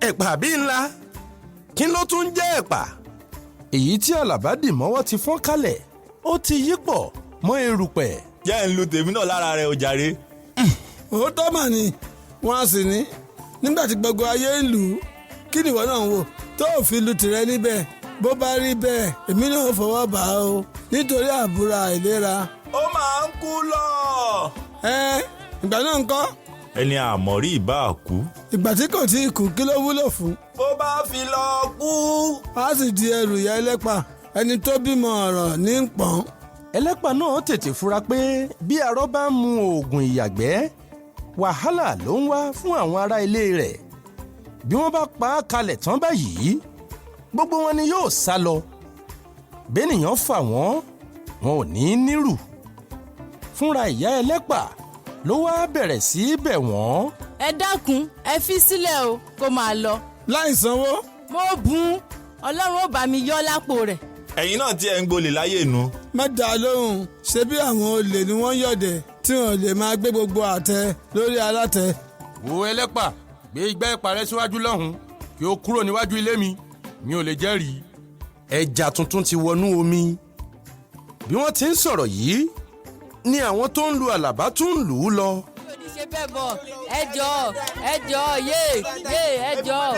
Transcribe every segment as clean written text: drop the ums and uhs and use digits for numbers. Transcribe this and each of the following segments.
ẹ̀pà bí ńlá kí ló tún jẹ́ ẹ̀pà? èyí tí àlàbá dì mọ́wọ́ ti fọ́n kálẹ̀ ó ti yípọ̀ mọ́ erùpẹ̀. jẹ́ ń lu tèmi náà lára rẹ̀ o jàre. òótọ́ mà ni wọ́n á sì ní nígbà tí gbogbo ayé ń lù ú kí nìwọ náà ń wò tó ò fi lu tìrẹ níbẹ̀ bó bá rí bẹ́ẹ̀ èmi náà fọwọ́ bà á o nítorí àbúrò àìlera. ó máa ń kú lọ. ìgbà náà ń kọ́. ẹni àmọ̀rí ìbá kú. ìgbà tí kò tí ì kú kí ló wúlò fún. bó bá fi lọ kú. a sì di ẹrù ìyá ẹlẹ́pà ẹni tó bímọ ọ̀rọ̀ ní pọ́n. ẹlẹ́pà náà tètè fura pé bí arọ bá mu oògùn ìyàgbẹ́ wàhálà ló ń wá fún àwọn ará ilé rẹ̀. bí wọ́n bá pa á kalẹ̀ tán báyìí gbogbo wọn ni yóò sá lọ. bẹ́nìyàn fà wọ́n wọn ò ní nírù. fúnra ìyá ẹlẹ́pà ló wá bẹ̀rẹ̀ sí í bẹ̀ wọ́n. ẹ dákun ẹ fi sílẹ̀ o kó máa lọ. láì sanwó. mo bùn ọlọ́run ó bá mi yọ lápò rẹ̀. ẹ̀yin náà tí ẹ ń gbolè láyé nu. má dá a lóhùn ṣé bí àwọn olè ni wọ́n yọ̀dẹ̀ tí wọ́n lè máa gbé gbogbo àtẹ lórí alátẹ. wo ẹlẹ́pà gbé igbá ẹ̀pà rẹ síwájú lọ́hùn kí ó kúrò níwájú ilé mi ò lè jẹ́rìí. ẹja tuntun ti wọnú omi. bí wọ́n ti ń sọ̀rọ̀ yìí ni àwọn tó ń lu àlàbá tún ń lù ú lọ. mi ò ní ṣe bẹ́ẹ̀ bọ̀ ẹ jọ̀ọ́ yé ẹ jọ̀ọ́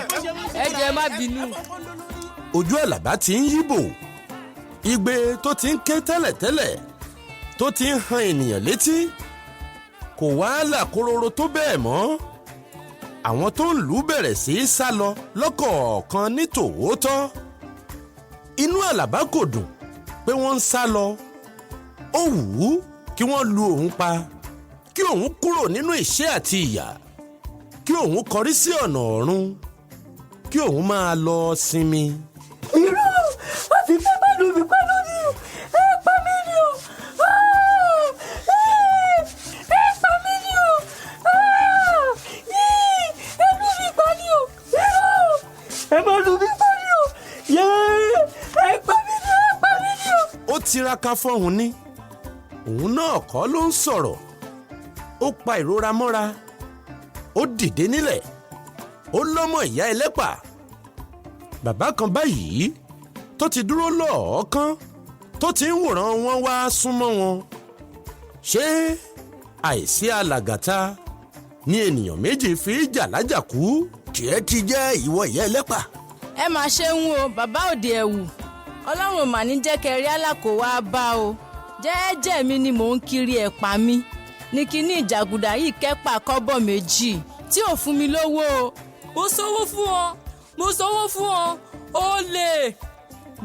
ẹ má bínú. ojú àlàbá ti ń yíbò. igbe tó ti ń ké tẹ́lẹ̀tẹ́lẹ̀ tó ti ń han ènìyàn létí kò wá là kóróró tó bẹ́ẹ̀ mọ́. àwọn tó ń lù ú bẹ̀rẹ̀ sí í sá lọ lọ́kọ̀ọ̀kan ní tòótọ́. inú àlàbá kò dùn pé wọ́n ń sá lọ. ó wù ú kí wọ́n lu òun pa kí òun kúrò nínú ìṣẹ́ àti ìyà kí òun kọrí sí ọ̀nà ọ̀run kí òun máa lọ sinmi. irọ́ wọ́n ti fẹ́ bá lù mí pa lónìí o ẹ pa mí ni o ẹ pa mí ni o ẹ lù mí pa ni o ẹ má lù mí pa ni o ẹ pa mí ni o. ó tiraka fọ́hùn ní òun náà kọ́ ló ń sọ̀rọ̀. ó pa ìrora mọ́ra ó dìde nílẹ̀ ó lọ́mọ ìyá ẹlẹ́pà. bàbá kan báyìí tó ti dúró lọ́ọ̀ọ́kán tó ti ń wòran wọn wá súnmọ́ wọn. ṣé àìsí alàgàtà ni ènìyàn méjì fi jà lájàkú? tiẹ̀ ti jẹ́ ìwọ ìyá ẹlẹ́pà. ẹ máa ṣe ń wo bàbá ÒDìẹ̀Wù ọlọ́run ò mà ní jẹ́ kẹrí alákòwá bá o. jẹ́ẹ́jẹ́ mi ni mò ń kiri ẹ̀pà mi ní kíní ìjàgùdà yìí kẹ́pà kọ́bọ̀ méjì tí ò fún mi lówó o. mo sanwó fún ọ ó lè.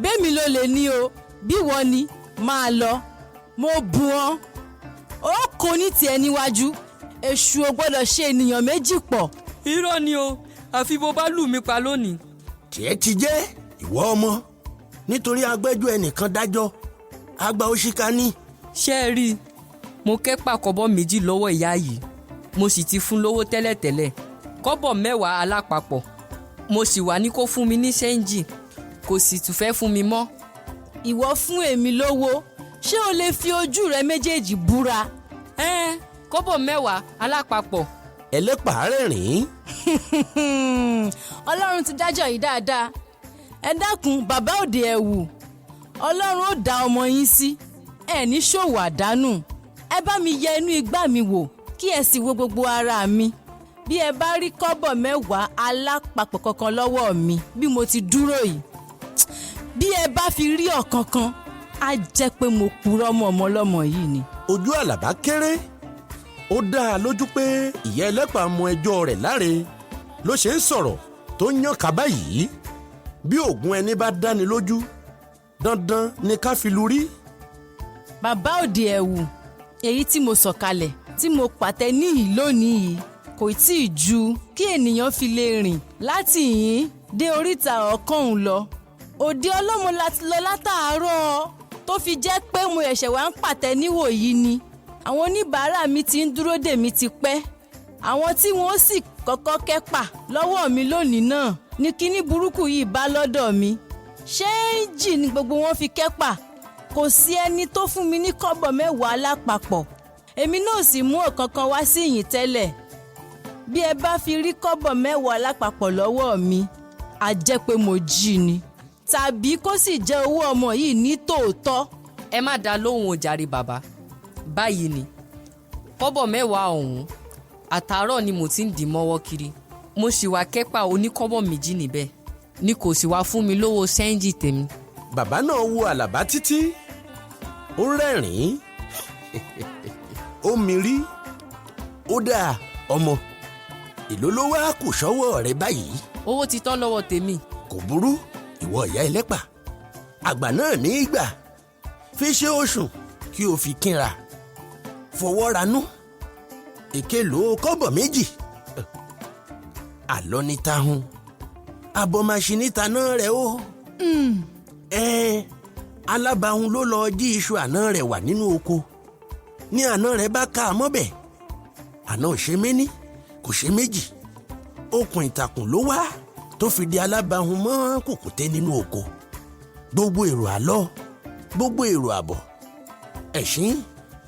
bẹ́ẹ̀mi ló lè ní o bí wọ́n ní máa lọ mo bù ọ́ ó kò ní tiẹ̀ níwájú èṣù ò gbọ́dọ̀ ṣe ènìyàn méjì pọ̀. irọ́ ni o àfi bó bá lù mí pa lónìí. tiẹ̀ ti jẹ́ ìwọ ọmọ nítorí agbẹ́jọ́ ẹnìkan dájọ́ àgbà òṣìkà ni. ṣé ẹ rí i mo kẹ́pà kọ́bọ̀ méjì lọ́wọ́ ìyá yìí mo sì ti fún lówó tẹ́lẹ̀tẹ́lẹ̀ kọ́bọ̀ 10 alápapọ̀ mo sì wá ní kó fún mi ní ṣẹ́ńjì kò sì tún fẹ́ fún mi mọ́. ìwọ fún èmi lówó ṣé o lè fi ojú rẹ méjèèjì búra. kọ́bọ̀ 10 alápapọ̀. ẹlẹ́pà rẹ́rìn-ín. ọlọ́run ti dájọ́ yìí dáadáa ẹ dákun bàbá ՕDìẹ̀Wù ọlọ́run ó dá ọmọ yín sí ẹ ní ṣòwò àdánù. ẹ bá mi yẹ inú igbá mi wò kí ẹ sì wo gbogbo ara mi. bí ẹ bá rí kọ́bọ̀ 10 alápapọ̀ kankan lọ́wọ́ mi bí mo ti dúró yìí bí ẹ bá fi rí ọ̀kankan á jẹ́ pé mo purọ́ mọ́ ọmọ ọlọ́mọ yìí ni. ojú àlàbá kéré ó dá a lójú pé ìyá ẹlẹ́pà mọ ẹjọ́ rẹ̀ láre ló ṣe ń sọ̀rọ̀ tó ń yàn ká báyìí. bí ògùn ẹni bá dáni lójú dandan ni ká fi lu rí. bàbá ՕDìẹ̀Wù èyí tí mo sọ̀kalẹ̀ tí mo pàtẹ níhìn lónìí yìí kò tí ì ju kí ènìyàn fi lè rìn láti yìn dé oríta ọ̀kọ́hún lọ. òde ọlọ́mọ láti lọ látàárọ̀ tó fi jẹ́ pé mo ẹ̀ṣẹ̀ wá ń pàtẹ níwò yìí ni. àwọn oníbàárà mi ti ń dúró dè mí ti pẹ́. àwọn tí wọ́n sì kọ́kọ́ kẹ́pà lọ́wọ́ mi lónìí náà ní kíní burúkú yìí bá lọ́dọ̀ mi. ṣéǹjì ni gbogbo wọn fi kẹ́pà kò sí ẹni tó fún mi ní kọ́bọ̀ 10 alápapọ̀. èmi náà sì mú ọ̀kánkán wá sí ìyìn tẹ́lẹ̀. bí ẹ bá fi rí kọ́bọ̀ 10 lápapọ̀ lọ́wọ́ mi á jẹ́ pé mo jí ni tàbí kó sì jẹ́ owó ọmọ yìí ní tòótọ́. ẹ má dá lóhùn o jàre bàbá. báyìí ni kọ́bọ̀ 10 ọ̀hún àtàárọ̀ ni mo ti ń dì mọ́wọ́ kiri. mo sì wá kẹ́pà oníkọ́bọ̀ 2 níbẹ̀ ni kò sì wá fún mi lówó sẹ́ńjì tèmi. bàbá náà wo àlàbá títí ó rẹ́rìn-ín ó mirí ó dáa ọmọ èló ló wá kù sọ́wọ́ rẹ báyìí. owó ti tán lọ́wọ́ tèmi. kò burú ìwọ ìyá ẹlẹ́pà àgbà náà ní í gbà fi ṣe oṣù kí o fi kínra fọwọ́ ranú èké ló kọ́bọ̀ 2 àlọ́ ní tahun abọ́maṣí taná rẹ̀ o. alábàáhùn ló lọ jí iṣu àná rẹ̀ wà nínú oko ní àná rẹ̀ bá ká a mọ́bẹ̀ àná ò ṣe méní kò ṣe méjì okùn ìtàkùn ló wá tó fi di alábàáhùn mọ́ kùkùté nínú oko. gbogbo èrò àlọ gbogbo èrò àbọ̀ ẹ̀sìn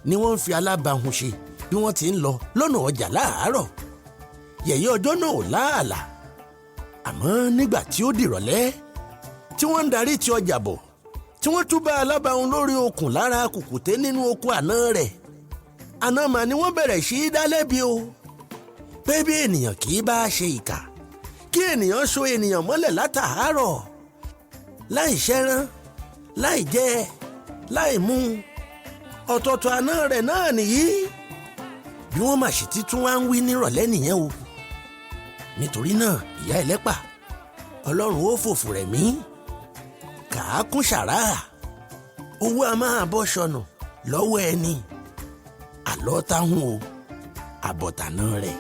ni wọ́n ń fi alábàáhùn ṣe bí wọ́n ti ń lọ lọ́nà ọjà láàárọ̀. yẹ̀yẹ́ ọjọ́ náà ò láàlà àmọ́ nígbà tí ó dìrọ̀lẹ́ tí wọ́n ń darí ti ọjà bọ̀ tí wọ́n tún bá alábàáhùn lórí okùn lára kùkùté nínú oko àná rẹ̀ àná mà ni wọ́n bẹ̀rẹ̀ sí í dá lẹ́bi o pé bí ènìyàn kì í bá ṣe ìkà kí ènìyàn so ènìyàn mọ́lẹ̀ látàárọ̀ láì ṣẹ́rán láì jẹ láì mú ọ̀tọ̀ọ̀tọ̀ àná rẹ̀ náà nìyí bí wọ́n mà ṣe títún wá ń wí nírọ̀lẹ́ nìyẹn o. nítorí náà ìyá ẹlẹ́pà ọlọ́run ó fòfò rẹ̀ mí kàákún ṣàrà owó a máa bọ́ sọnù lọ́wọ́ ẹni àlọ́ táwọn o àbọ̀tàná rẹ̀.